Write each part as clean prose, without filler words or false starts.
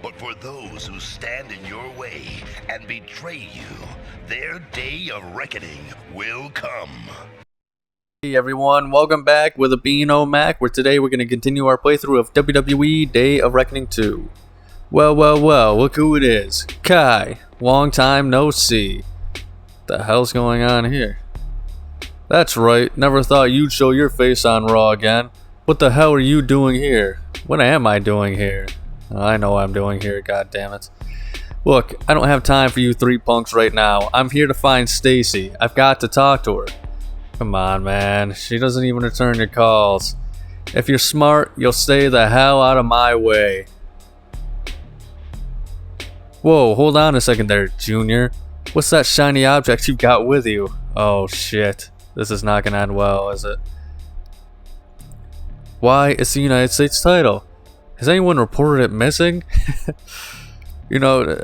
But for those who stand in your way and betray you, their day of reckoning will come. Hey everyone, welcome back with a Beano Mac, where today we're going to continue our playthrough of WWE Day of Reckoning 2. Well, look who it is. Kai, long time no see. The hell's going on here? That's right, never thought you'd show your face on Raw again. What the hell are you doing here? What am I doing here? I know what I'm doing here, god damn it. Look, I don't have time for you three punks right now. I'm here to find Stacy. I've got to talk to her. Come on, man. She doesn't even return your calls. If you're smart, you'll stay the hell out of my way. Whoa, hold on a second there, Junior. What's that shiny object you've got with you? Oh, shit. This is not gonna end well, is it? Why, it's the United States title. Has anyone reported it missing? You know,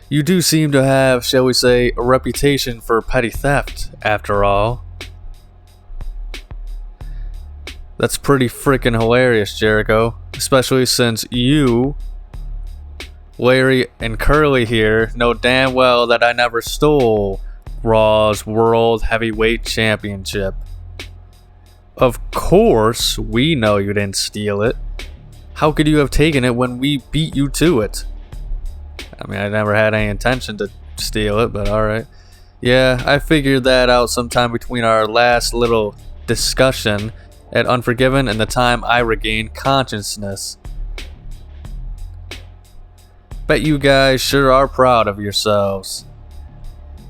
you do seem to have, shall we say, a reputation for petty theft, after all. That's pretty freaking hilarious, Jericho. Especially since you, Larry, and Curly here know damn well that I never stole Raw's World Heavyweight Championship. Of course, we know you didn't steal it. How could you have taken it when we beat you to it? I mean, I never had any intention to steal it, but alright. Yeah, I figured that out sometime between our last little discussion at Unforgiven and the time I regained consciousness. Bet you guys sure are proud of yourselves.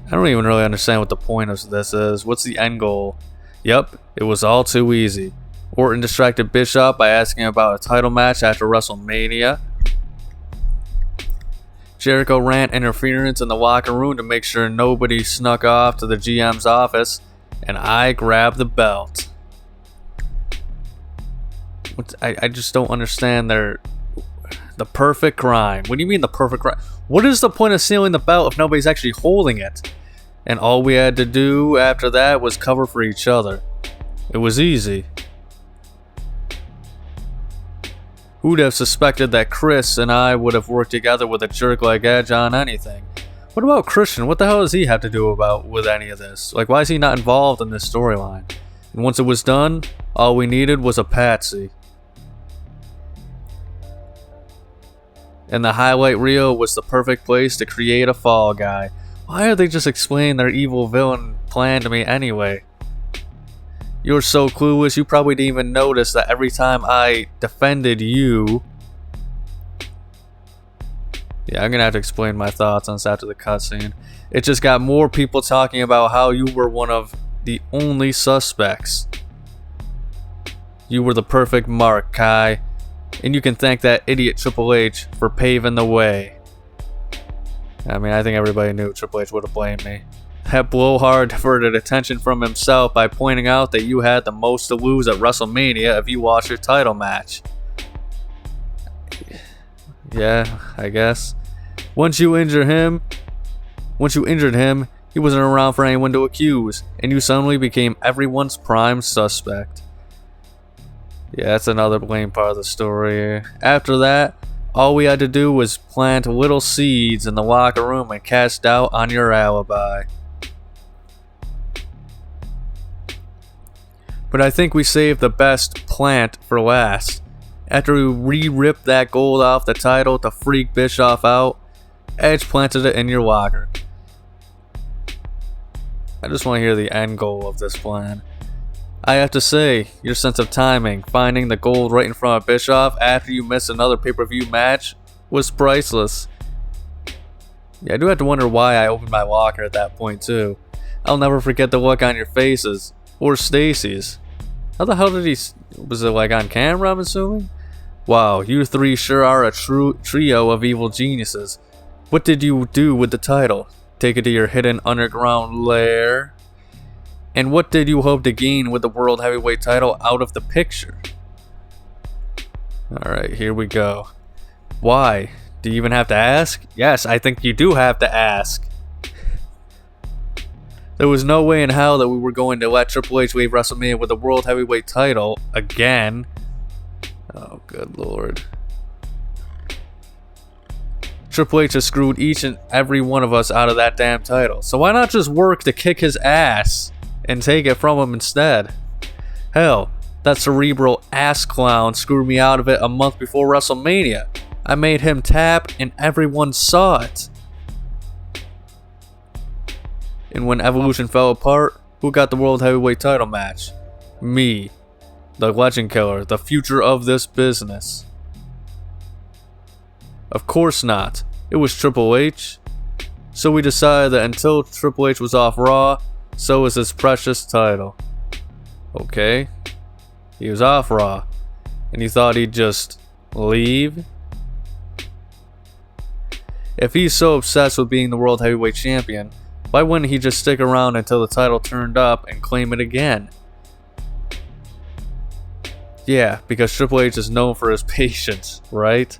I don't even really understand what the point of this is. What's the end goal? Yep, it was all too easy. Orton distracted Bischoff by asking about a title match after WrestleMania. Jericho ran interference in the locker room to make sure nobody snuck off to the GM's office, and I grabbed the belt. I just don't understand the perfect crime. What do you mean the perfect crime? What is the point of stealing the belt if nobody's actually holding it? And all we had to do after that was cover for each other. It was easy. Who'd have suspected that Chris and I would have worked together with a jerk like Edge on anything? What about Christian? What the hell does he have to do with any of this? Like, why is he not involved in this storyline? And once it was done, all we needed was a patsy. And the highlight reel was the perfect place to create a fall guy. Why are they just explaining their evil villain plan to me anyway? You're so clueless, you probably didn't even notice that every time I defended you... Yeah, I'm gonna have to explain my thoughts on this after the cutscene. It just got more people talking about how you were one of the only suspects. You were the perfect mark, Kai. And you can thank that idiot Triple H for paving the way. I mean, I think everybody knew Triple H would have blamed me. That blowhard diverted attention from himself by pointing out that you had the most to lose at WrestleMania if you lost your title match. Yeah, I guess. Once you injured him, he wasn't around for anyone to accuse, and you suddenly became everyone's prime suspect. Yeah, that's another blame part of the story. After that, all we had to do was plant little seeds in the locker room and cast doubt on your alibi. But I think we saved the best plant for last. After we re-ripped that gold off the title to freak Bischoff out, Edge planted it in your locker. I just want to hear the end goal of this plan. I have to say, your sense of timing, finding the gold right in front of Bischoff after you missed another pay-per-view match, was priceless. Yeah, I do have to wonder why I opened my locker at that point too. I'll never forget the look on your faces. Or Stacy's. How the hell did he... Was it like on camera, I'm assuming? Wow, you three sure are a true trio of evil geniuses. What did you do with the title? Take it to your hidden underground lair? And what did you hope to gain with the World Heavyweight title out of the picture? Alright, here we go. Why? Do you even have to ask? Yes, I think you do have to ask. There was no way in hell that we were going to let Triple H leave WrestleMania with the World Heavyweight title again. Oh, good lord. Triple H has screwed each and every one of us out of that damn title. So why not just work to kick his ass and take it from him instead? Hell, that cerebral ass clown screwed me out of it a month before WrestleMania. I made him tap and everyone saw it. And when Evolution fell apart, who got the World Heavyweight title match? Me, the Legend Killer, the future of this business. Of course not. It was Triple H. So we decided that until Triple H was off Raw, so was his precious title. Okay. He was off Raw. And you thought he'd just leave? If he's so obsessed with being the World Heavyweight Champion, why wouldn't he just stick around until the title turned up and claim it again? Yeah, because Triple H is known for his patience, right?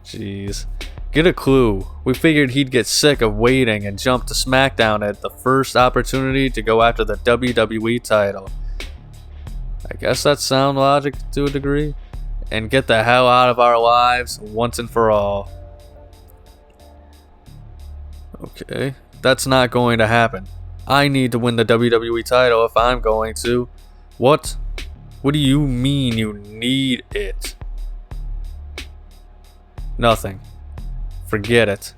Jeez. Get a clue. We figured he'd get sick of waiting and jump to SmackDown at the first opportunity to go after the WWE title. I guess that's sound logic to a degree. And get the hell out of our lives once and for all. Okay, that's not going to happen. I need to win the WWE title if I'm going to. What? What do you mean you need it? Nothing. Forget it.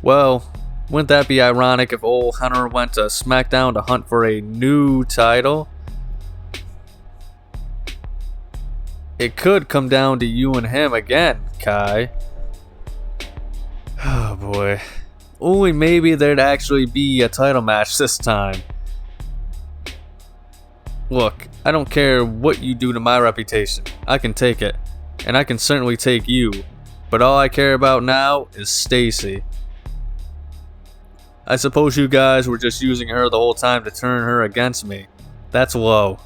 Well, wouldn't that be ironic if old Hunter went to SmackDown to hunt for a new title? It could come down to you and him again, Kai. Oh boy. Only maybe there'd actually be a title match this time. Look, I don't care what you do to my reputation. I can take it. And I can certainly take you. But all I care about now is Stacy. I suppose you guys were just using her the whole time to turn her against me. That's low.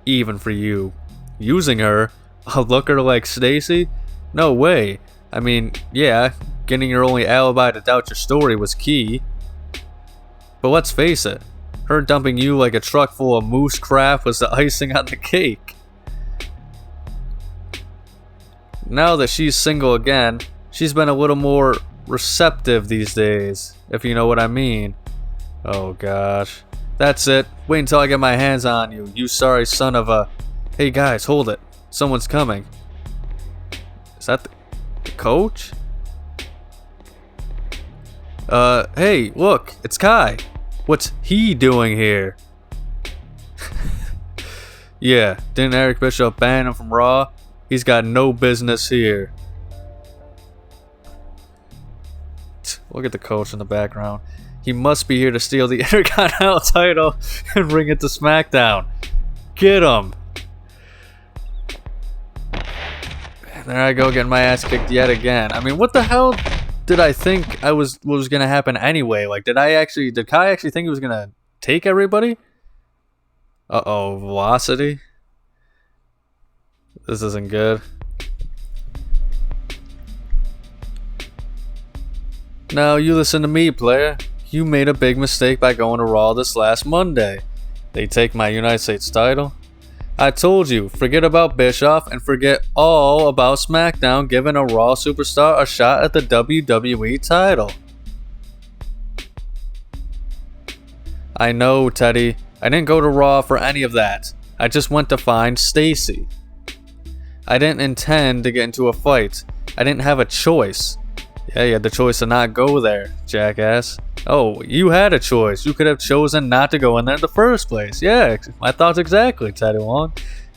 Even for you. Using her? A looker like Stacy? No way. I mean, yeah, getting your only alibi to doubt your story was key. But let's face it. Her dumping you like a truck full of moose crap was the icing on the cake. Now that she's single again, she's been a little more receptive these days, if you know what I mean. Oh gosh. That's it. Wait until I get my hands on you, you sorry son of a... Hey guys, hold it. Someone's coming. Is that the coach? Hey, look, it's Kai. What's he doing here? Yeah, didn't Eric Bischoff ban him from Raw? He's got no business here. Look at the coach in the background. He must be here to steal the Intercontinental title and bring it to SmackDown. Get him! There I go, getting my ass kicked yet again. I mean, what the hell did I think was gonna happen anyway? Like, did Kai actually think he was gonna take everybody? Uh-oh, velocity. This isn't good. Now you listen to me, player. You made a big mistake by going to Raw this last Monday. They take my United States title. I told you, forget about Bischoff and forget all about SmackDown giving a Raw superstar a shot at the WWE title. I know, Teddy. I didn't go to Raw for any of that. I just went to find Stacy. I didn't intend to get into a fight. I didn't have a choice. Yeah, you had the choice to not go there, jackass. Oh, you had a choice. You could have chosen not to go in there in the first place. Yeah, my thoughts exactly, Teddy Long.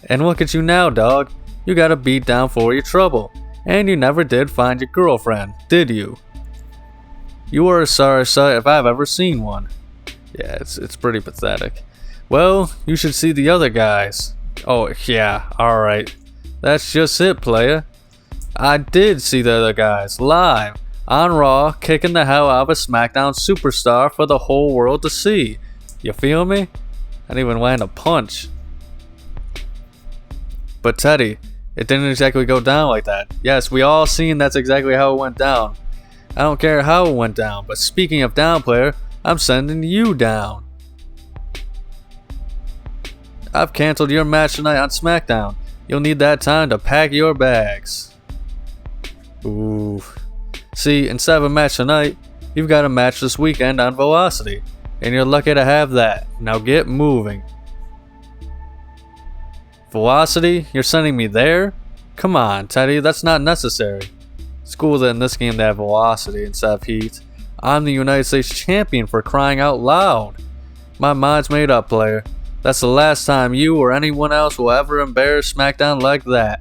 And look at you now, dog. You got a beat down for your trouble. And you never did find your girlfriend, did you? You are a sorry sight if I've ever seen one. Yeah, it's pretty pathetic. Well, you should see the other guys. Oh, yeah, alright. That's just it, player. I did see the other guys live on Raw kicking the hell out of a SmackDown superstar for the whole world to see. You feel me? I didn't even land a punch. But Teddy, it didn't exactly go down like that. Yes, we all seen that's exactly how it went down. I don't care how it went down, but speaking of down, player, I'm sending you down. I've canceled your match tonight on SmackDown. you'll need that time to pack your bags. Ooh. See, instead of a match tonight, you've got a match this weekend on Velocity, and you're lucky to have that. Now get moving. Velocity? You're sending me there? Come on, Teddy, that's not necessary. It's cool that in this game they have Velocity instead of Heat. I'm the United States Champion, for crying out loud. My mind's made up, player. That's the last time you or anyone else will ever embarrass SmackDown like that.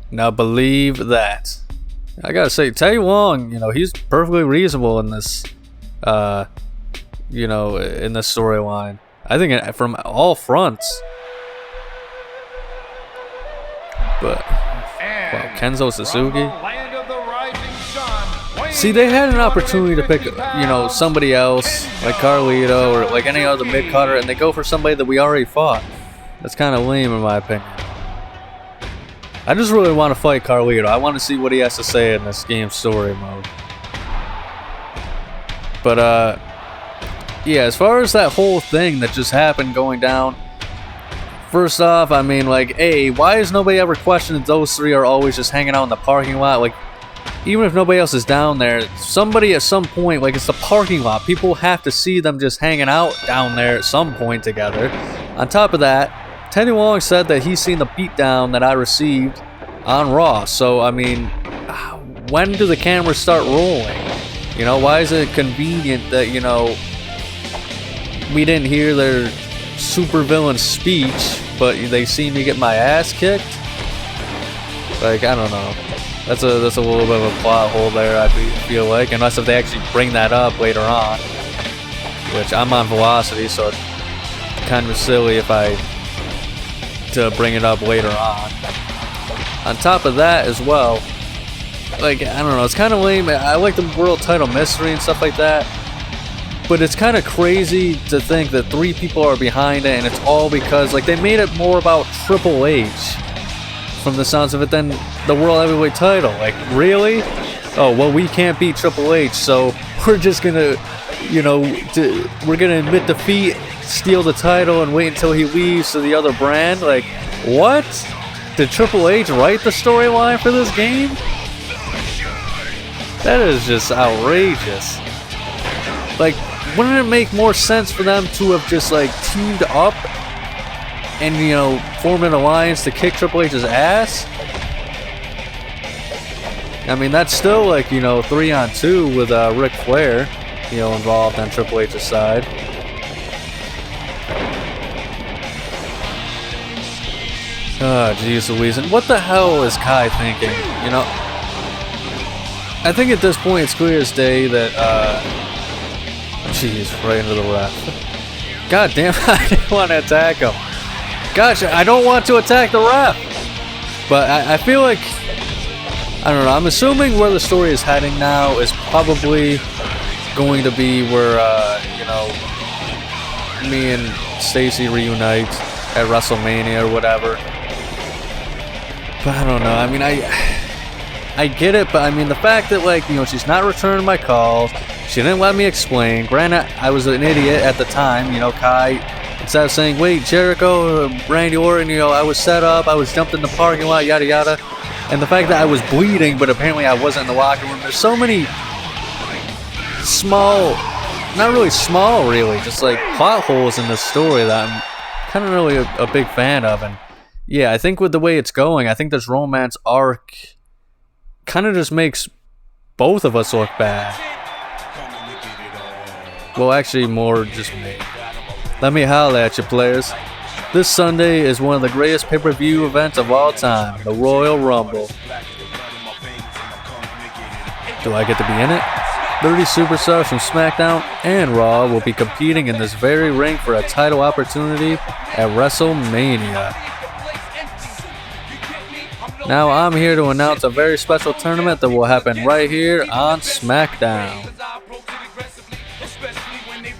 Now believe that. I gotta say, Teddy Long, he's perfectly reasonable in this, in this storyline. I think from all fronts. But, wow, Kenzo Suzuki. See, they had an opportunity to pick, somebody else, like Carlito or like any other mid-cutter, and they go for somebody that we already fought. That's kind of lame in my opinion. I just really want to fight Carlito. I want to see what he has to say in this game story mode. But, yeah, as far as that whole thing that just happened going down, first off, I mean, like, A, why has nobody ever questioned those three are always just hanging out in the parking lot? Like, even if nobody else is down there, somebody at some point, like, it's the parking lot. People have to see them just hanging out down there at some point together. On top of that, Teddy Long said that he's seen the beatdown that I received on Raw. So, I mean, when do the cameras start rolling? Why is it convenient that, we didn't hear their supervillain speech, but they see me get my ass kicked? Like, I don't know. That's a little bit of a plot hole there, I feel like, unless if they actually bring that up later on, which I'm on Velocity, so it's kind of silly if to bring it up later on. On top of that as well, like, I don't know, it's kind of lame. I like the world title mystery and stuff like that, but it's kind of crazy to think that 3 people are behind it, and it's all because, like, they made it more about Triple H from the sounds of it than the World Heavyweight title. Like, really? Oh, well, we can't beat Triple H, so we're just gonna, we're gonna admit defeat, steal the title, and wait until he leaves to the other brand? Like, what? Did Triple H write the storyline for this game? That is just outrageous. Like, wouldn't it make more sense for them to have just, like, teamed up and, formed an alliance to kick Triple H's ass? I mean, that's still, like, 3-on-2 with Ric Flair, involved on Triple H's side. Oh, jeez Louise. And what the hell is Kai thinking? I think at this point it's clear as day that, jeez, right into the ref. God damn, I didn't want to attack him. Gosh, I don't want to attack the ref. But I feel like, I don't know, I'm assuming where the story is heading now is probably going to be where, me and Stacy reunite at WrestleMania or whatever. But I don't know, I mean, I get it, but I mean, the fact that, like, she's not returning my calls, she didn't let me explain. Granted, I was an idiot at the time, Kai, instead of saying, wait, Jericho, Randy Orton, I was set up, I was jumped in the parking lot, yada yada. And the fact that I was bleeding, but apparently I wasn't in the locker room. There's so many small, not really small, really, just like plot holes in this story that I'm kind of really a big fan of. And yeah, I think with the way it's going, I think this romance arc kind of just makes both of us look bad. Well, actually, more just me. Let me holler at you, players. This Sunday is one of the greatest pay-per-view events of all time, the Royal Rumble. Do I get to be in it? 30 superstars from SmackDown and Raw will be competing in this very ring for a title opportunity at WrestleMania. Now I'm here to announce a very special tournament that will happen right here on SmackDown.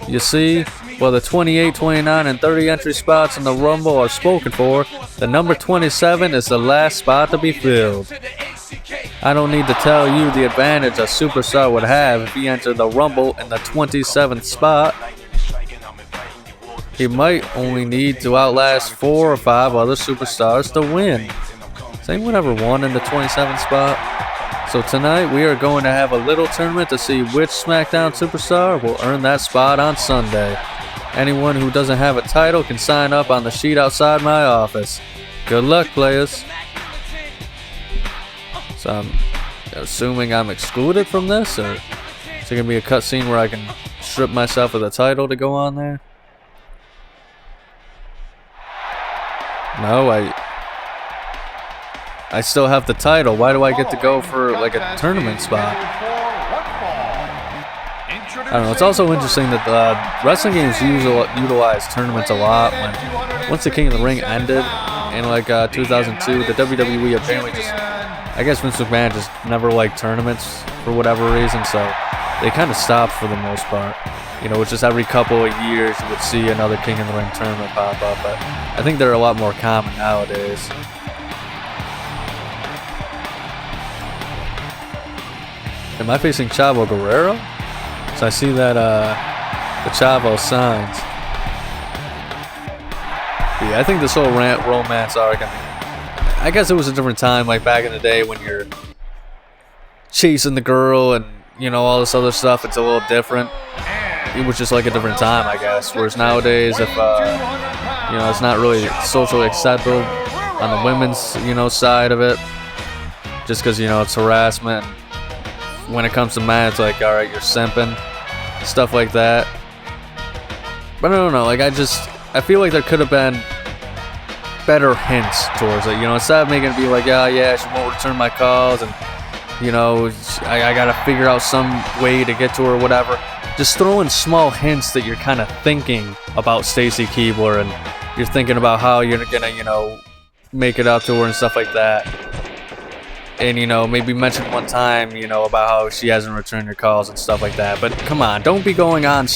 You see, while the 28, 29, and 30 entry spots in the Rumble are spoken for, the number 27 is the last spot to be filled. I don't need to tell you the advantage a superstar would have if he entered the Rumble in the 27th spot. he might only need to outlast 4 or 5 other superstars to win. Has anyone ever won in the 27 spot? So tonight we are going to have a little tournament to see which SmackDown superstar will earn that spot on Sunday. Anyone who doesn't have a title can sign up on the sheet outside my office. Good luck, players. So I'm assuming I'm excluded from this, or is there going to be a cutscene where I can strip myself of the title to go on there? No, I still have the title. Why do I get to go for like a tournament spot? I don't know. It's also interesting that wrestling games utilize tournaments a lot. Once the King of the Ring ended in like 2002, the WWE apparently just, I guess Vince McMahon just never liked tournaments for whatever reason, so they kind of stopped for the most part. You know, it's just every couple of years you would see another King of the Ring tournament pop up, but I think they're a lot more common nowadays. Am I facing Chavo Guerrero? So I see that the Chavo signs. Yeah, I think this whole romance arc, I guess it was a different time, like back in the day when you're chasing the girl and, you know, all this other stuff. It's a little different. It was just like a different time, I guess. Whereas nowadays, if, you know, it's not really socially acceptable on the women's, you know, side of it. Just because, you know, it's harassment. When it comes to men, it's like, alright, you're simping. Stuff like that. But I don't know, like, I feel like there could have been better hints towards it. You know, instead of making it be like, oh yeah, she won't return my calls, and, you know, I gotta figure out some way to get to her or whatever. Just throw in small hints that you're kind of thinking about Stacy Keibler, and you're thinking about how you're gonna, you know, make it up to her and stuff like that. And, you know, maybe mention one time, you know, about how she hasn't returned your calls and stuff like that. But come on, don't be going on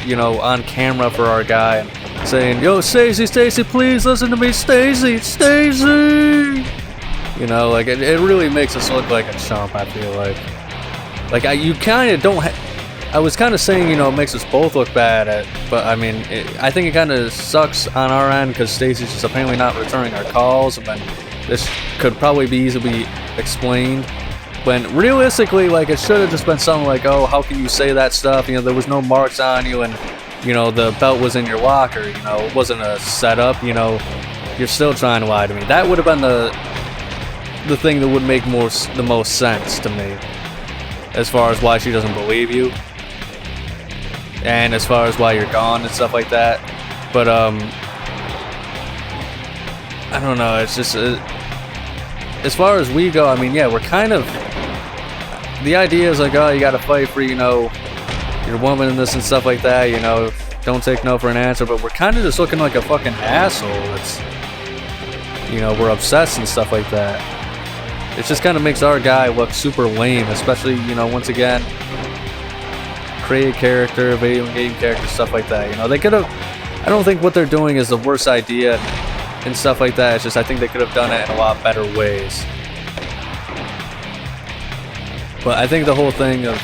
you know, on camera for our guy and saying, yo, Stacy, please listen to me, Stacy. You know, like, it really makes us look like a chump, I feel like. Like, you kind of don't I was kind of saying, you know, it makes us both look bad at, but I mean, I think it kind of sucks on our end because Stacy's just apparently not returning our calls, and this could probably be easily explained. When realistically, like, it should have just been something like, oh, how can you say that stuff? You know, there was no marks on you, and, you know, the belt was in your locker. You know, it wasn't a setup. You know, you're still trying to lie to me. That would have been the thing that would make the most sense to me, as far as why she doesn't believe you, and as far as why you're gone and stuff like that. But I don't know. It's just as far as we go, I mean, yeah, we're kind of, the idea is like, oh, you gotta fight for, you know, your woman and this and stuff like that, you know, don't take no for an answer, but we're kind of just looking like a fucking asshole. It's, you know, we're obsessed and stuff like that. It just kind of makes our guy look super lame, especially, you know, once again, create character, video game character, stuff like that. You know, they could have, I don't think what they're doing is the worst idea and stuff like that. It's just, I think they could have done it in a lot better ways. But I think the whole thing of,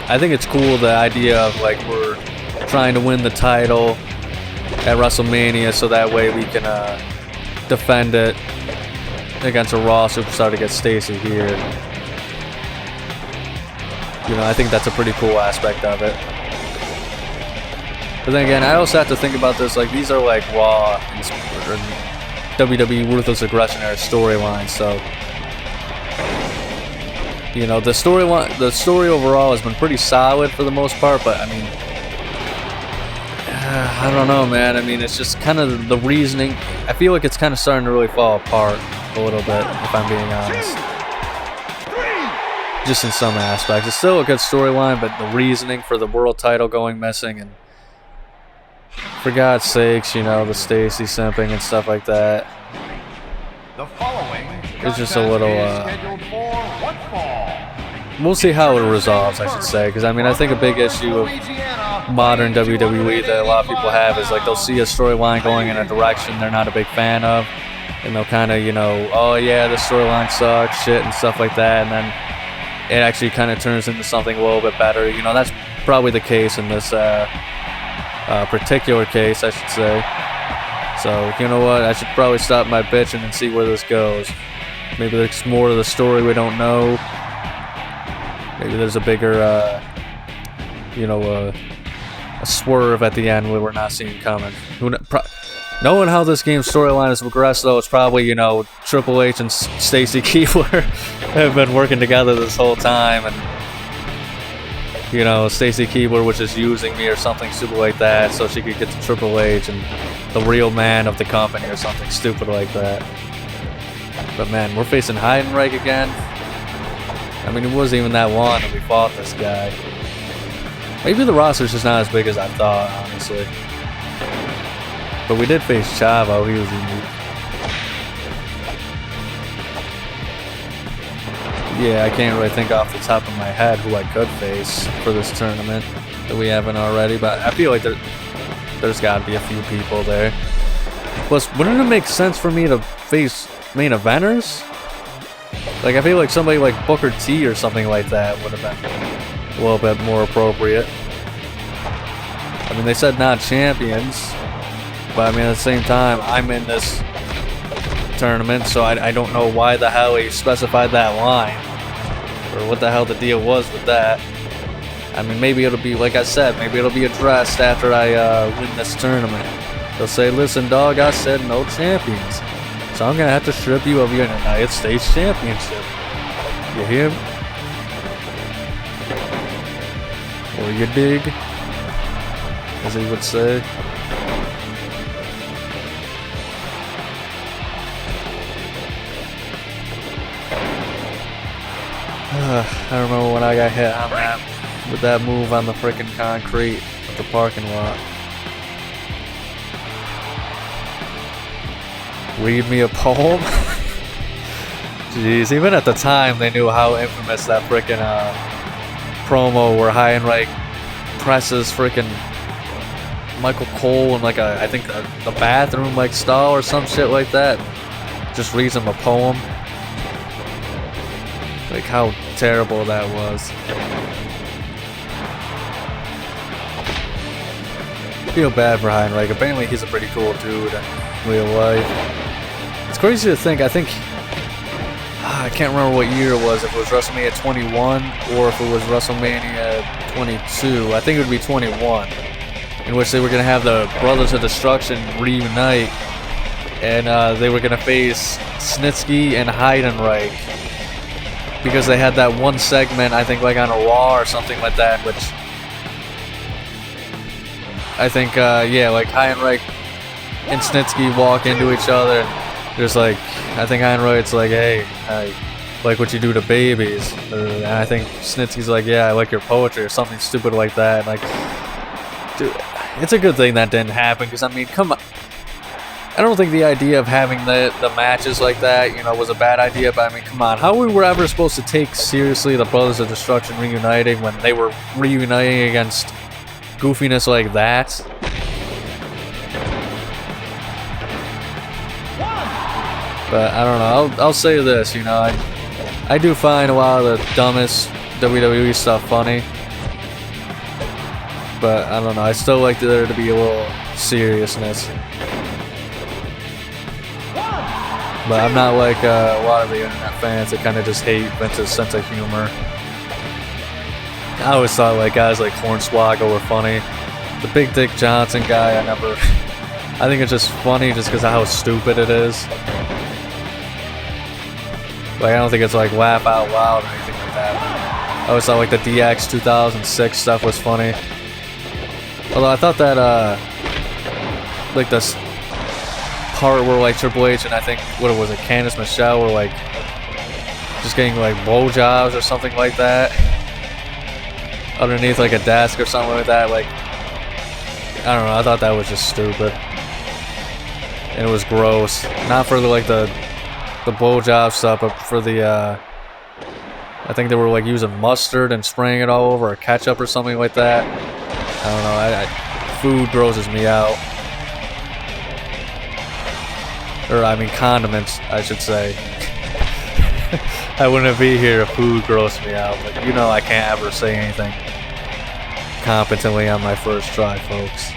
I think it's cool, the idea of, like, we're trying to win the title at WrestleMania so that way we can defend it against a Raw superstar to get Stacy here. You know, I think that's a pretty cool aspect of it. But then again, I also have to think about this, like, these are like Raw or WWE Ruthless Aggression era storylines, so, you know, the story overall has been pretty solid for the most part, but I mean, I don't know, man. I mean, it's just kind of the reasoning. I feel like it's kind of starting to really fall apart a little bit, if I'm being honest. Just in some aspects. It's still a good storyline, but the reasoning for the world title going missing, and for God's sakes, you know, the Stacy simping and stuff like that. It's just a little, we'll see how it resolves, I should say, because I mean, I think a big issue of modern WWE that a lot of people have is, like, they'll see a storyline going in a direction they're not a big fan of, and they'll kind of, you know, oh yeah, the storyline sucks, shit, and stuff like that, and then it actually kind of turns into something a little bit better. You know, that's probably the case in this particular case, I should say. So, you know what? I should probably stop my bitching and see where this goes. Maybe there's more to the story we don't know. Maybe there's a bigger, a swerve at the end where we're not seeing coming. Knowing how this game's storyline has progressed, though, it's probably, Triple H and Stacy Keibler have been working together this whole time, and Stacy Keibler was just using me or something stupid like that so she could get to Triple H and the real man of the company or something stupid like that. But man, we're facing Heidenreich again. I mean, it wasn't even that long that we fought this guy. Maybe the roster's just not as big as I thought, honestly. But we did face Chavo, he was unique. Yeah, I can't really think off the top of my head who I could face for this tournament that we haven't already, but I feel like there's got to be a few people there. Plus, wouldn't it make sense for me to face main eventers? Like, I feel like somebody like Booker T or something like that would have been a little bit more appropriate. I mean, they said not champions, but I mean, at the same time, I'm in this tournament, so I don't know why the hell he specified that line, or what the hell the deal was with that. I mean, maybe it'll be, like I said, maybe it'll be addressed after I win this tournament. They'll say, listen, dog, I said no champions, so I'm going to have to strip you of your United States Championship. You hear me? Or you dig? As he would say. I remember when I got hit on that with that move on the freaking concrete at the parking lot. Read me a poem? Jeez, even at the time they knew how infamous that freaking promo where Heidenreich presses freaking Michael Cole in like I think the bathroom like stall or some shit like that. Just reads him a poem. Like how terrible that was. I feel bad for Heidenreich. Apparently he's a pretty cool dude in real life. It's crazy to think, I can't remember what year it was, if it was WrestleMania 21 or if it was WrestleMania 22. I think it would be 21, in which they were going to have the Brothers of Destruction reunite, and they were going to face Snitsky and Heidenreich, because they had that one segment, I think like on a Raw or something like that, which I think, like Heidenreich and Snitsky walk into each other, and there's like, I think Heidenreich's like, hey, I like what you do to babies, and I think Snitsky's like, yeah, I like your poetry, or something stupid like that. And like, dude, it's a good thing that didn't happen, because I mean, come on. I don't think the idea of having the matches like that, was a bad idea, but I mean, come on. How we were ever supposed to take seriously the Brothers of Destruction reuniting when they were reuniting against goofiness like that? But I don't know, I'll say this, I do find a lot of the dumbest WWE stuff funny. But I don't know, I still like there to be a little seriousness. But I'm not like a lot of the internet fans that kind of just hate Vince's sense of humor. I always thought like guys like Hornswoggle were funny. The Big Dick Johnson guy, I think it's just funny just because of how stupid it is. Like I don't think it's like laugh out loud or anything like that. I always thought like the DX 2006 stuff was funny. Although I thought that like this part where like Triple H and I think what was it, Candice Michelle were like just getting like blowjobs or something like that underneath like a desk or something like that. Like I don't know, I thought that was just stupid and it was gross. Not for the blowjob stuff, but for the I think they were like using mustard and spraying it all over, or ketchup or something like that. I don't know. Food grosses me out. Or, I mean, condiments, I should say. I wouldn't be here if food grossed me out, but I can't ever say anything competently on my first try, folks.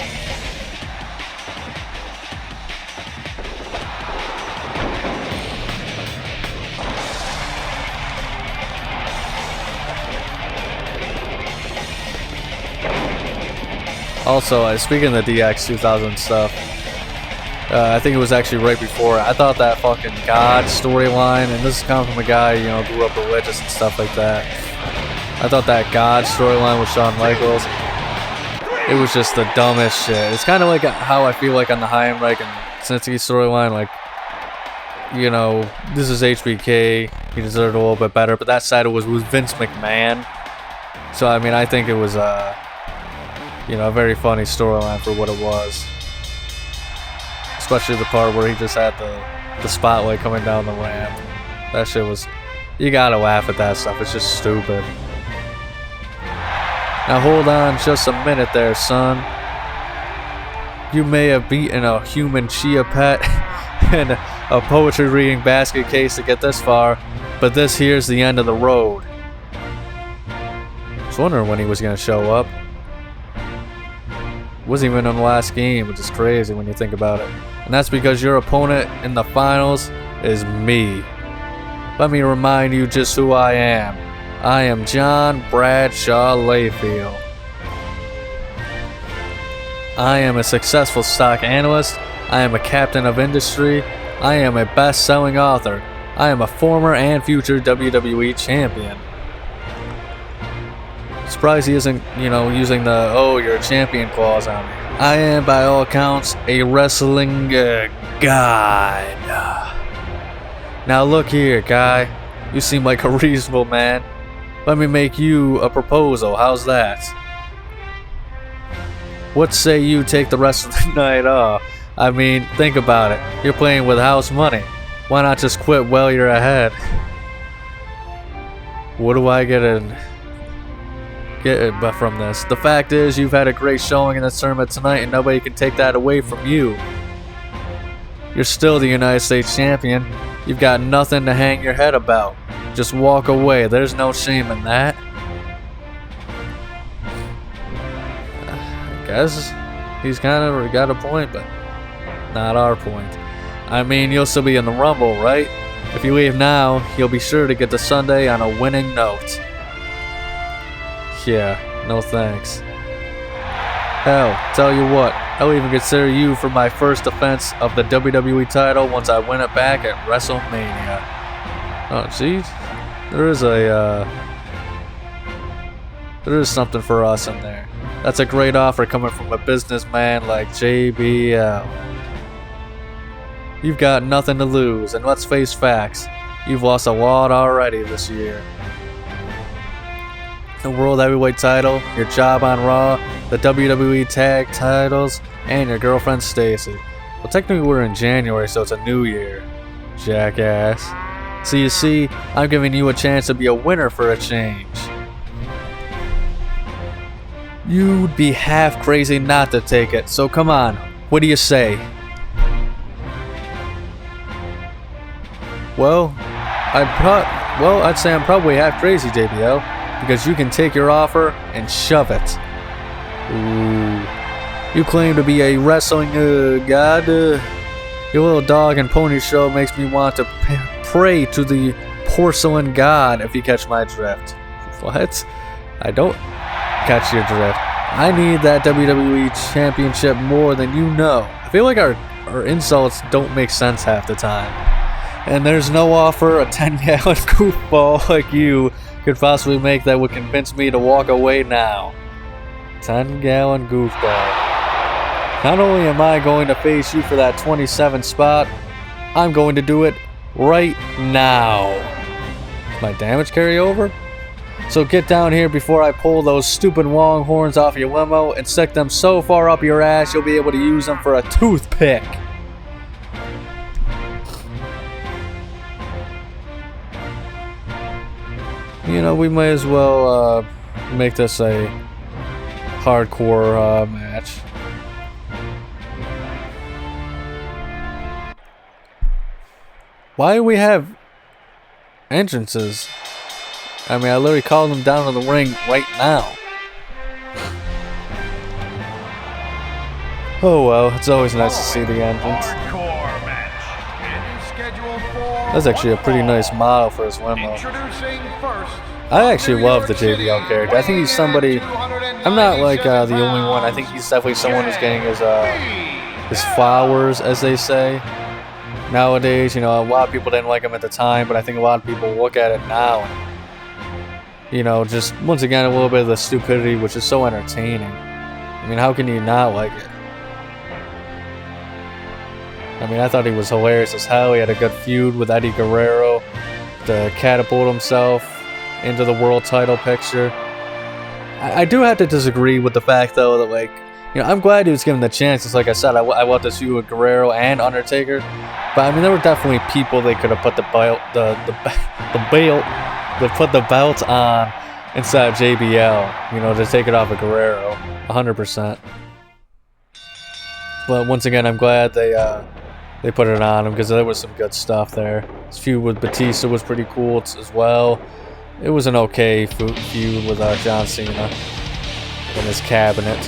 Also, speaking of the DX 2000 stuff, I think it was actually right before. I thought that fucking God storyline, and this is coming from a guy, you know, grew up religious and stuff like that. I thought that God storyline with Shawn Michaels, it was just the dumbest shit. It's kind of like how I feel like on the Heinrich and Snitsky storyline, like, you know, this is HBK, he deserved a little bit better, but that side was Vince McMahon. So, I mean, I think it was, you know, a very funny storyline for what it was. Especially the part where he just had the spotlight coming down the ramp. That shit was, you gotta laugh at that stuff, it's just stupid. Now hold on just a minute there, son. You may have beaten a human chia pet and a poetry reading basket case to get this far, but this here's the end of the road. I was wondering when he was gonna show up. Wasn't even in the last game, which is crazy when you think about it. And that's because your opponent in the finals is me. Let me remind you just who I am. I am John Bradshaw Layfield. I am a successful stock analyst. I am a captain of industry. I am a best-selling author. I am a former and future WWE champion. Surprised he isn't, you know, using the "oh, you're a champion" clause on me. I am, by all accounts, a wrestling god. Now look here, guy. You seem like a reasonable man. Let me make you a proposal. How's that? What say you take the rest of the night off? I mean, think about it. You're playing with house money. Why not just quit while you're ahead? What do I get from this? The fact is, you've had a great showing in this tournament tonight, and nobody can take that away from you. You're still the United States champion. You've got nothing to hang your head about. Just walk away. There's no shame in that. I guess he's kind of got a point, but not our point. I mean, you'll still be in the Rumble, right? If you leave now, you'll be sure to get to Sunday on a winning note. Yeah, no thanks. Hell, tell you what, I'll even consider you for my first defense of the WWE title once I win it back at WrestleMania. Oh, geez. There is something for us in there. That's a great offer coming from a businessman like JBL. You've got nothing to lose, and let's face facts. You've lost a lot already this year. The World Heavyweight title, your job on Raw, the WWE Tag titles, and your girlfriend Stacy. Well, technically we're in January, so it's a new year. Jackass. So you see, I'm giving you a chance to be a winner for a change. You'd be half crazy not to take it, so come on, what do you say? Well, I'd say I'm probably half crazy, JBL, because you can take your offer and shove it. Ooh. You claim to be a wrestling god. Your little dog and pony show makes me want to pray to the porcelain god, if you catch my drift. What? I don't catch your drift. I need that WWE Championship more than you know. I feel like our insults don't make sense half the time. And there's no offer a 10-gallon goofball like you could possibly make that would convince me to walk away now. 10-gallon goofball. Not only am I going to face you for that 27 spot, I'm going to do it right now. Does my damage carry over? So get down here before I pull those stupid longhorns off your limo and stick them so far up your ass you'll be able to use them for a toothpick. You know, we might as well make this a hardcore match. Why do we have entrances? I mean, I literally called them down to the ring right now. Oh well, it's always nice to see the entrance. That's actually a pretty nice model for his limo. Introducing first, I actually love the JBL character. I think he's somebody. I'm not like the only one. I think he's definitely someone who's getting his flowers, as they say. Nowadays, you know, a lot of people didn't like him at the time, but I think a lot of people look at it now. You know, just once again a little bit of the stupidity, which is so entertaining. I mean, how can you not like it? I mean, I thought he was hilarious as hell. He had a good feud with Eddie Guerrero to catapult himself into the world title picture. I do have to disagree with the fact, though, that, like, you know, I'm glad he was given the chance. It's like I said, I want this feud with Guerrero and Undertaker. But, I mean, there were definitely people they could have put the belt on instead of JBL, you know, to take it off of Guerrero. 100%. But once again, I'm glad they put it on him because there was some good stuff there. His feud with Batista was pretty cool as well. It was an okay feud with John Cena in his cabinet.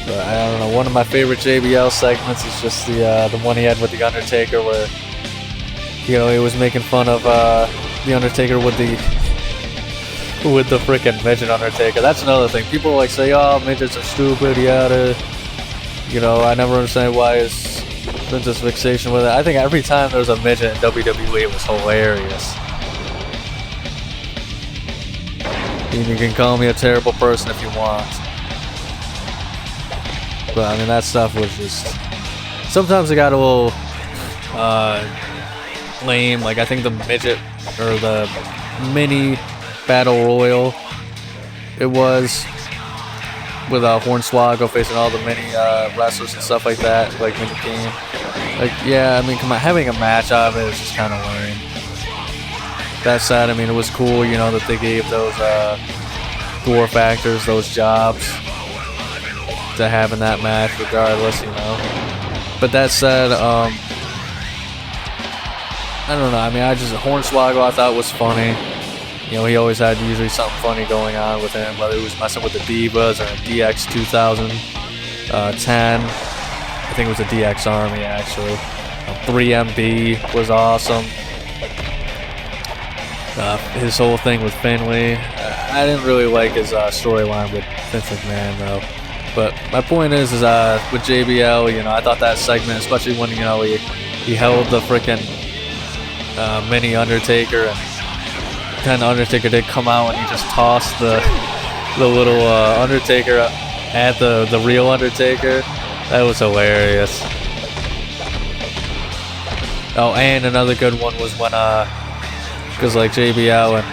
But I don't know. One of my favorite JBL segments is just the one he had with the Undertaker, where, you know, he was making fun of the Undertaker with the freaking midget Undertaker. That's another thing. People like say, "Oh, midgets are stupid." You know, I never understand why his Vince's fixation with it. I think every time there was a midget in WWE, it was hilarious. You can call me a terrible person if you want. But, I mean, that stuff was just... Sometimes it got a little lame. Like, I think the midget, or the mini battle royal, it was, with Hornswoggle facing all the mini wrestlers and stuff like that, like mini game. Like, yeah, I mean, come on, having a match out of it is just kind of lame. That said, I mean, it was cool, you know, that they gave those dwarf actors those jobs to have in that match, regardless, you know. But that said, I don't know. I mean, Hornswoggle I thought was funny. You know, he always had usually something funny going on with him, whether he was messing with the Divas or DX 2010. I think it was the DX Army, actually. 3MB was awesome. His whole thing with Finley. I didn't really like his storyline with Vince McMahon, though. But my point is with JBL, you know, I thought that segment, especially when, you know, he held the freaking mini Undertaker, and then Undertaker did come out and he just tossed the little Undertaker at the real Undertaker. That was hilarious. Oh, and another good one was when because like JBL and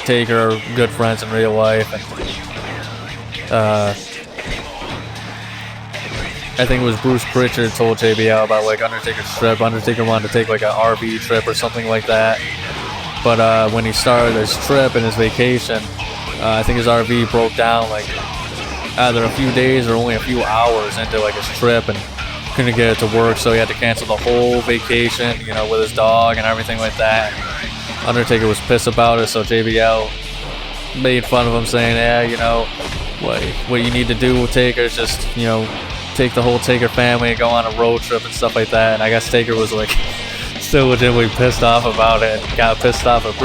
Taker are good friends in real life, and I think it was Bruce Pritchard told JBL about like Undertaker's trip. Undertaker wanted to take like an RV trip or something like that. But when he started his trip and his vacation, I think his RV broke down like either a few days or only a few hours into like his trip, and couldn't get it to work, so he had to cancel the whole vacation, you know, with his dog and everything like that. Undertaker was pissed about it, so JBL made fun of him, saying, "Yeah, you know, what you need to do with Taker is just, you know, take the whole Taker family and go on a road trip and stuff like that." And I guess Taker was like still legitimately pissed off about it, and got pissed off at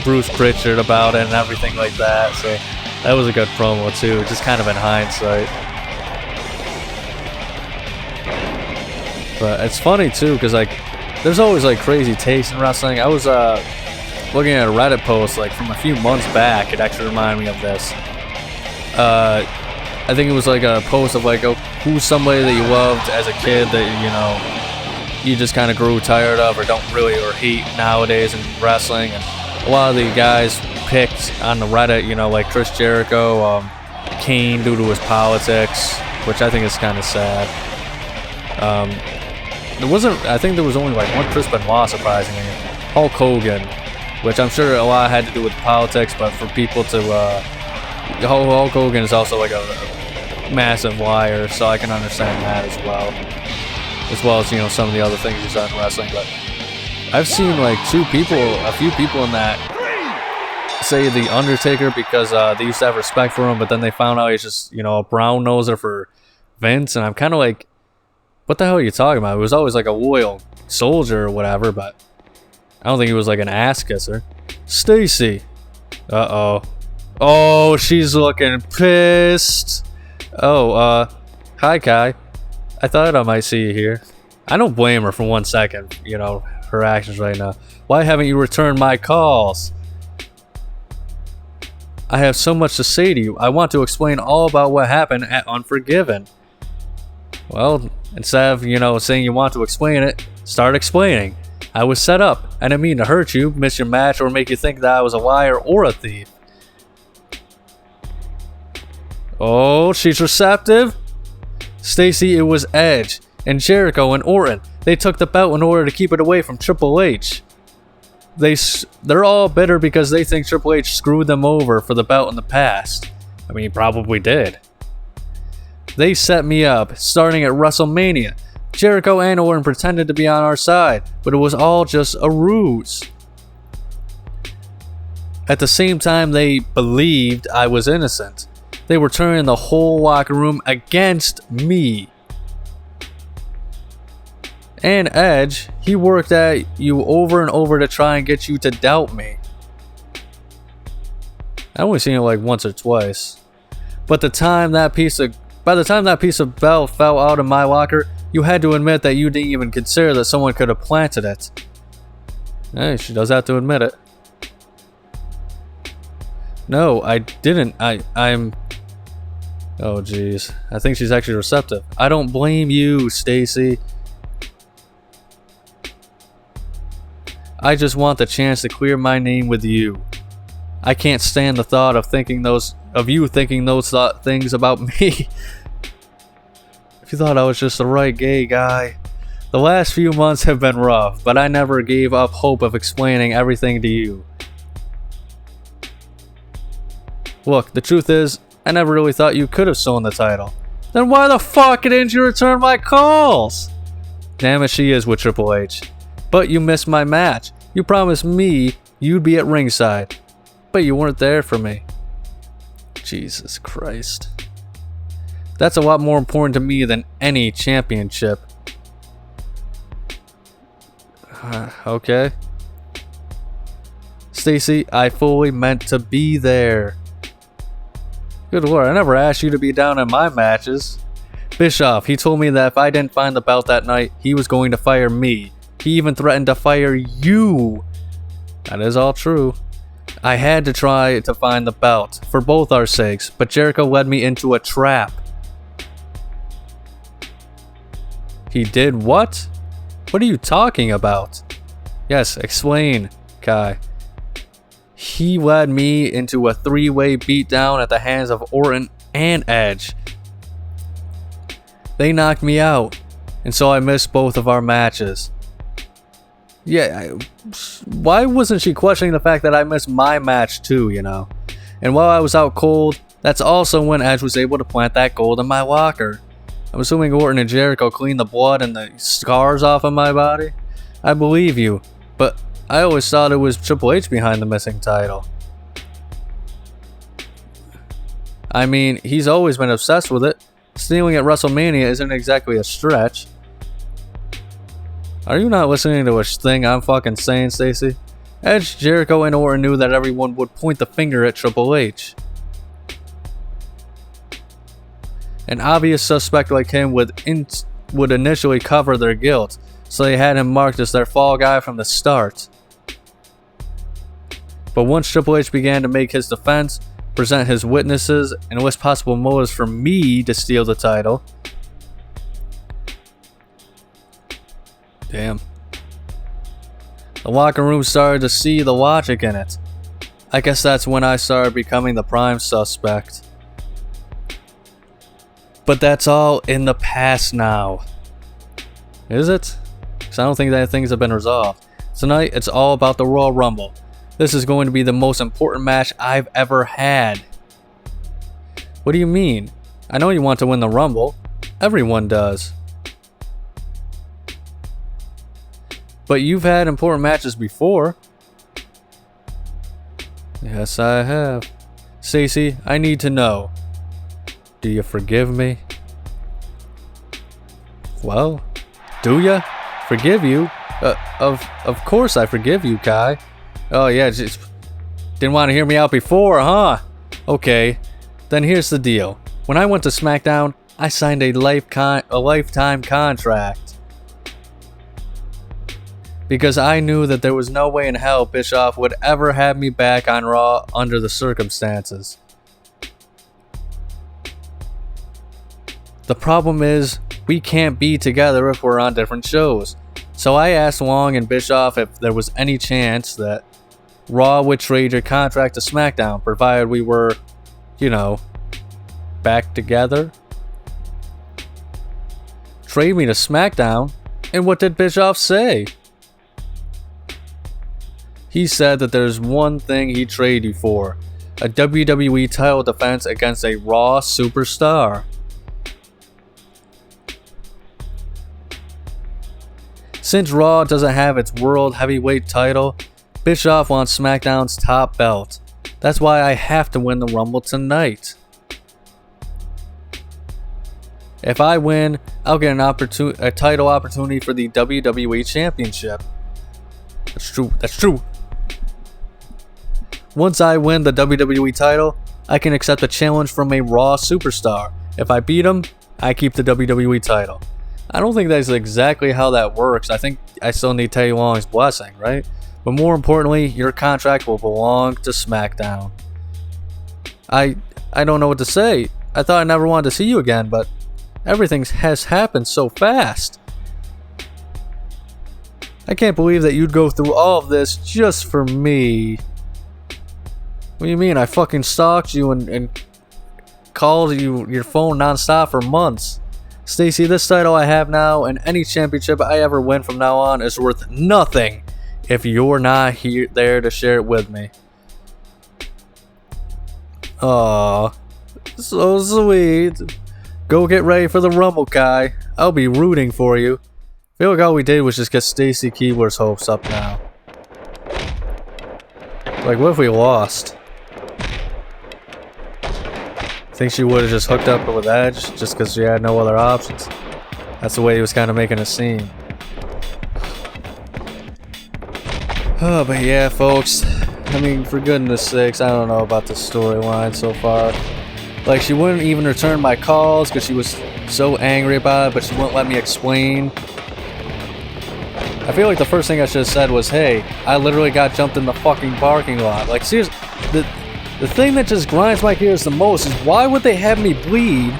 Bruce Pritchard about it and everything like that. So that was a good promo too, just kind of in hindsight. But it's funny too, because like there's always like crazy takes in wrestling. I was looking at a Reddit post like from a few months back. It actually reminded me of this. I think it was like a post of like, who's somebody that you loved as a kid that, you know, you just kind of grew tired of or don't really or hate nowadays in wrestling. And a lot of the guys picked on the Reddit, you know, like Chris Jericho, Kane due to his politics, which I think is kind of sad. I think there was only like one Chris Benoit, surprisingly. Hulk Hogan, which I'm sure a lot had to do with politics, but for people to, Hulk Hogan is also like a massive liar, so I can understand that as well as, you know, some of the other things he's done in wrestling. But I've seen like a few people in that say the Undertaker because they used to have respect for him, but then they found out he's just, you know, a brown noser for Vince, and I'm kind of like, What the hell are you talking about? He was always like a loyal soldier or whatever, but I don't think he was like an ass kisser. Stacy. Uh-oh. Oh, she's looking pissed. Oh, hi, Kai. I thought I might see you here. I don't blame her for 1 second, you know, her actions right now. Why haven't you returned my calls? I have so much to say to you. I want to explain all about what happened at Unforgiven. Well, instead of, you know, saying you want to explain it, start explaining. I was set up. I didn't mean to hurt you, miss your match, or make you think that I was a liar or a thief. Oh, she's receptive? Stacy, it was Edge and Jericho and Orton. They took the belt in order to keep it away from Triple H. They're all bitter because they think Triple H screwed them over for the belt in the past. I mean, he probably did. They set me up, starting at WrestleMania. Jericho and Orton pretended to be on our side, but it was all just a ruse. At the same time, they believed I was innocent. They were turning the whole locker room against me. And Edge, he worked at you over and over to try and get you to doubt me. I only seen it like once or twice. But by the time that piece of belt fell out of my locker, you had to admit that you didn't even consider that someone could have planted it. Hey, she does have to admit it. No, I didn't. I'm... Oh, jeez. I think she's actually receptive. I don't blame you, Stacy. I just want the chance to clear my name with you. I can't stand the thought of you thinking those things about me. If you thought I was just the right gay guy. The last few months have been rough, but I never gave up hope of explaining everything to you. Look, the truth is, I never really thought you could have stolen the title. Then why the fuck didn't you return my calls? Damn it, she is with Triple H. But you missed my match. You promised me you'd be at ringside. But you weren't there for me. Jesus Christ. That's a lot more important to me than any championship. Okay. Stacy, I fully meant to be there. Good lord, I never asked you to be down in my matches. Bischoff, he told me that if I didn't find the belt that night, he was going to fire me. He even threatened to fire you. That is all true. I had to try to find the belt, for both our sakes, but Jericho led me into a trap. He did what? What are you talking about? Yes, explain, Kai. He led me into a three-way beatdown at the hands of Orton and Edge. They knocked me out, and so I missed both of our matches. Yeah, why wasn't she questioning the fact that I missed my match too, you know? And while I was out cold, that's also when Edge was able to plant that gold in my locker. I'm assuming Orton and Jericho cleaned the blood and the scars off of my body. I believe you, but I always thought it was Triple H behind the missing title. I mean, he's always been obsessed with it. Stealing at WrestleMania isn't exactly a stretch. Are you not listening to a thing I'm fucking saying, Stacy? Edge, Jericho, and Orton knew that everyone would point the finger at Triple H. An obvious suspect like him would initially cover their guilt, so they had him marked as their fall guy from the start. But once Triple H began to make his defense, present his witnesses, and list possible motives for me to steal the title. Damn. The locker room started to see the logic in it. I guess that's when I started becoming the prime suspect. But that's all in the past now. Is it? Because I don't think that things have been resolved. Tonight, it's all about the Royal Rumble. This is going to be the most important match I've ever had. What do you mean? I know you want to win the Rumble. Everyone does. But you've had important matches before. Yes, I have. Stacy, I need to know. Do you forgive me? Well, do ya? Forgive you? Of course I forgive you, Kai. Oh yeah, just didn't want to hear me out before, huh? Okay, then here's the deal. When I went to SmackDown, I signed a lifetime contract. Because I knew that there was no way in hell Bischoff would ever have me back on Raw under the circumstances. The problem is, we can't be together if we're on different shows. So I asked Long and Bischoff if there was any chance that Raw would trade your contract to SmackDown, provided we were, back together. Trade me to SmackDown? And what did Bischoff say? He said that there's one thing he'd trade you for: a WWE title defense against a Raw superstar. Since Raw doesn't have its World Heavyweight title, Bischoff wants SmackDown's top belt. That's why I have to win the Rumble tonight. If I win, I'll get a title opportunity for the WWE Championship. That's true. Once I win the WWE title, I can accept a challenge from a Raw superstar. If I beat him, I keep the WWE title. I don't think that's exactly how that works. I think I still need Teddy Long's blessing, right? But more importantly, your contract will belong to SmackDown. I don't know what to say. I thought I never wanted to see you again, but everything has happened so fast. I can't believe that you'd go through all of this just for me. What do you mean? I fucking stalked you and called your phone nonstop for months. Stacy, this title I have now and any championship I ever win from now on is worth nothing if you're not there to share it with me. Aw, so sweet. Go get ready for the Rumble, Kai. I'll be rooting for you. I feel like all we did was just get Stacy Keibler's hopes up now. Like, what if we lost? Think she would have just hooked up with Edge just because she had no other options. That's the way he was kind of making it seem. Oh, but yeah, folks. I mean, for goodness sakes, I don't know about this storyline so far. Like, she wouldn't even return my calls because she was so angry about it, but she wouldn't let me explain. I feel like the first thing I should have said was, hey, I literally got jumped in the fucking parking lot. Like, seriously, the thing that just grinds my gears the most is why would they have me bleed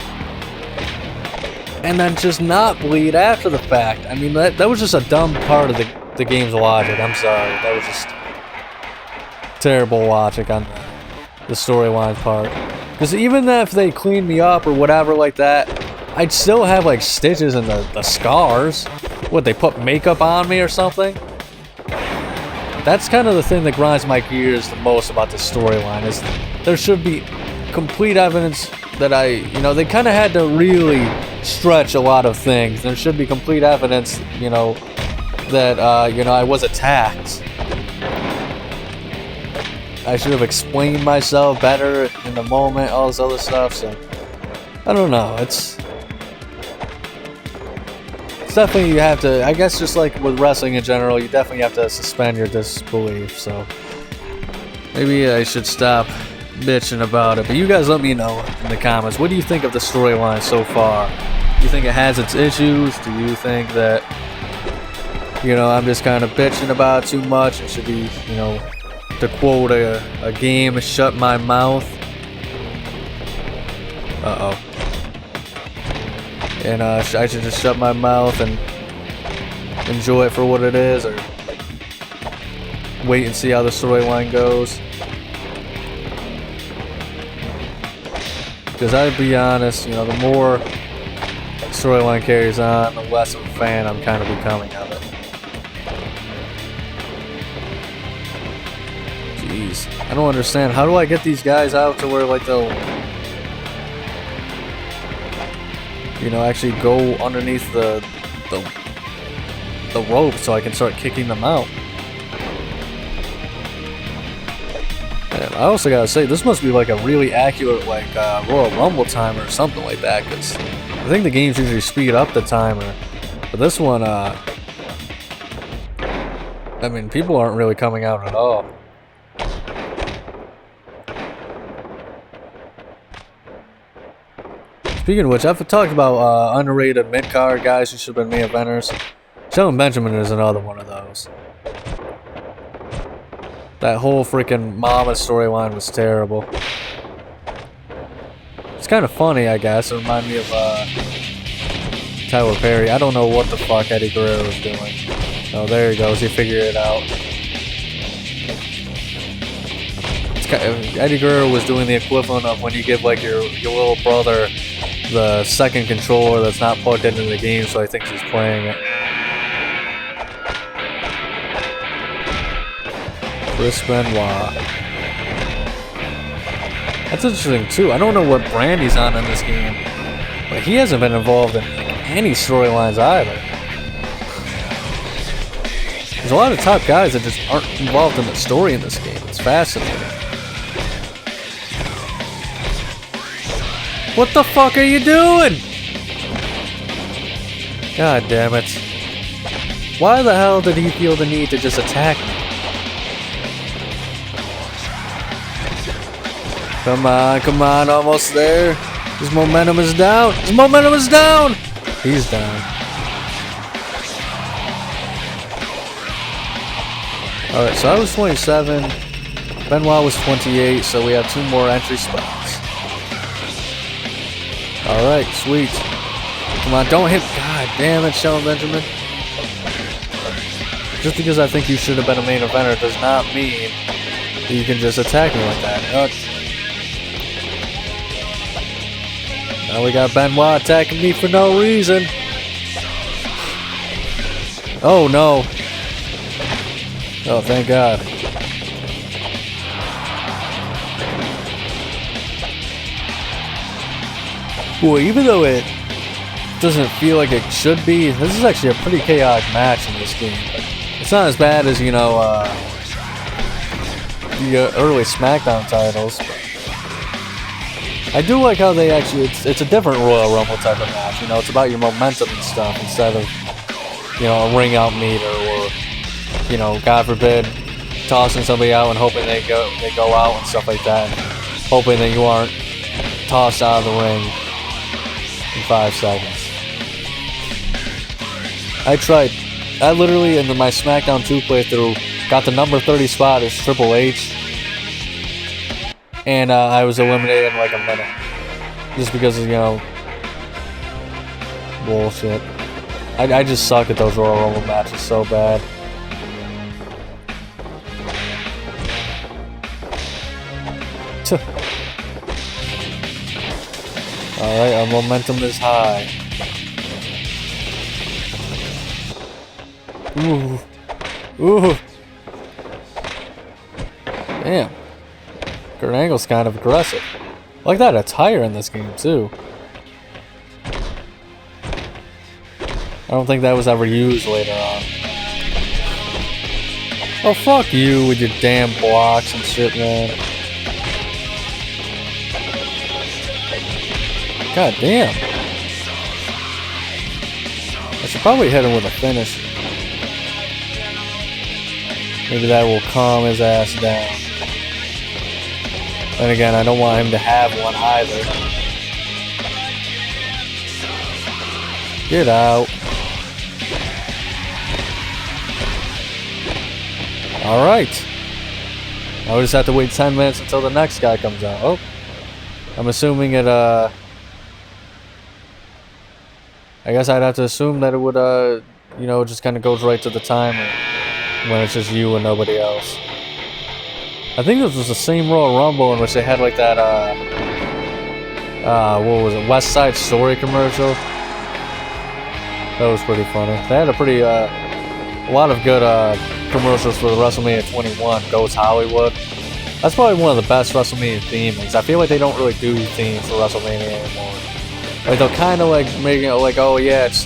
and then just not bleed after the fact? I mean, that was just a dumb part of the game's logic. I'm sorry. That was just terrible logic on the storyline part. Because even if they cleaned me up or whatever like that, I'd still have like stitches and the scars. What, they put makeup on me or something? That's kind of the thing that grinds my gears the most about this storyline, is there should be complete evidence that they kind of had to really stretch a lot of things. There should be complete evidence, that, I was attacked. I should have explained myself better in the moment, all this other stuff, so I don't know, it's definitely, you have to, I guess, just like with wrestling in general, you definitely have to suspend your disbelief. So maybe I should stop bitching about it. But you guys let me know in the comments, what do you think of the storyline so far? Do you think it has its issues? Do you think that, I'm just kind of bitching about it too much? It should be, to quote a game, shut my mouth. Uh-oh. And I should just shut my mouth and enjoy it for what it is, or wait and see how the storyline goes. Because I'd be honest, the more the storyline carries on, the less of a fan I'm kind of becoming of it. Jeez, I don't understand. How do I get these guys out to where like they'll actually go underneath the rope so I can start kicking them out? And I also gotta say, this must be like a really accurate Royal Rumble timer or something like that, because I think the games usually speed up the timer But this one, I mean, people aren't really coming out at all. Speaking of which, I've talked about underrated mid-card guys who should have been main eventers. Shelton Benjamin is another one of those. That whole freaking Mama storyline was terrible. It's kind of funny, I guess. It reminded me of Tyler Perry. I don't know what the fuck Eddie Guerrero is doing. Oh, there he goes. He figured it out. Eddie Guerrero was doing the equivalent of when you give like your little brother the second controller that's not plugged into the game, so I think he's playing it. Chris Benoit. That's interesting too. I don't know what brand he's on in this game, but he hasn't been involved in any storylines either. There's a lot of top guys that just aren't involved in the story in this game. It's fascinating. What the fuck are you doing? God damn it. Why the hell did he feel the need to just attack me? Come on, almost there. His momentum is down. His momentum is down. He's down. Alright, so I was 27. Benoit was 28, so we have 2 more entry spots. Alright, sweet. Come on, don't hit. God damn it, Shelton Benjamin. Just because I think you should have been a main eventer does not mean that you can just attack me like that. Now we got Benoit attacking me for no reason. Oh no. Oh, thank God. Well, even though it doesn't feel like it should be, this is actually a pretty chaotic match in this game. It's not as bad as, you know, the early SmackDown titles. I do like how they actually, it's a different Royal Rumble type of match. You know, it's about your momentum and stuff instead of, you know, a ring out meter or, you know, God forbid, tossing somebody out and hoping they go out and stuff like that, and hoping that you aren't tossed out of the ring in 5 seconds. I literally in my SmackDown 2 playthrough got the number 30 spot as Triple H, and I was eliminated in like a minute just because of, you know, bullshit. I just suck at those Royal Rumble matches so bad. Alright, our momentum is high. Ooh. Ooh. Damn. Kurt Angle's kind of aggressive. I like that attire in this game, too. I don't think that was ever used later on. Oh, fuck you with your damn blocks and shit, man. God damn. I should probably hit him with a finish. Maybe that will calm his ass down. Then again, I don't want him to have one either. Get out. Alright. Now we just have to wait 10 minutes until the next guy comes out. Oh. I'm assuming it, I guess I'd have to assume that it would, you know, just kind of goes right to the timer when it's just you and nobody else. I think this was the same Royal Rumble in which they had like that, what was it, West Side Story commercial. That was pretty funny. They had a lot of good, commercials for the WrestleMania 21, Goes Hollywood. That's probably one of the best WrestleMania themes. I feel like they don't really do themes for WrestleMania anymore. Like, they'll kind of like make it like, oh yeah, it's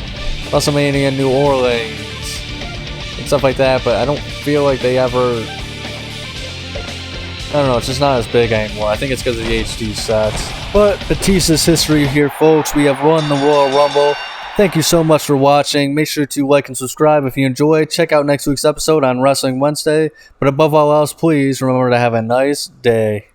WrestleMania in New Orleans and stuff like that, but I don't feel like they ever, I don't know, it's just not as big anymore. I think it's because of the HD sets. But Batista's history here, folks. We have won the Royal Rumble. Thank you so much for watching. Make sure to like and subscribe if you enjoyed. Check out next week's episode on Wrestling Wednesday. But above all else, please remember to have a nice day.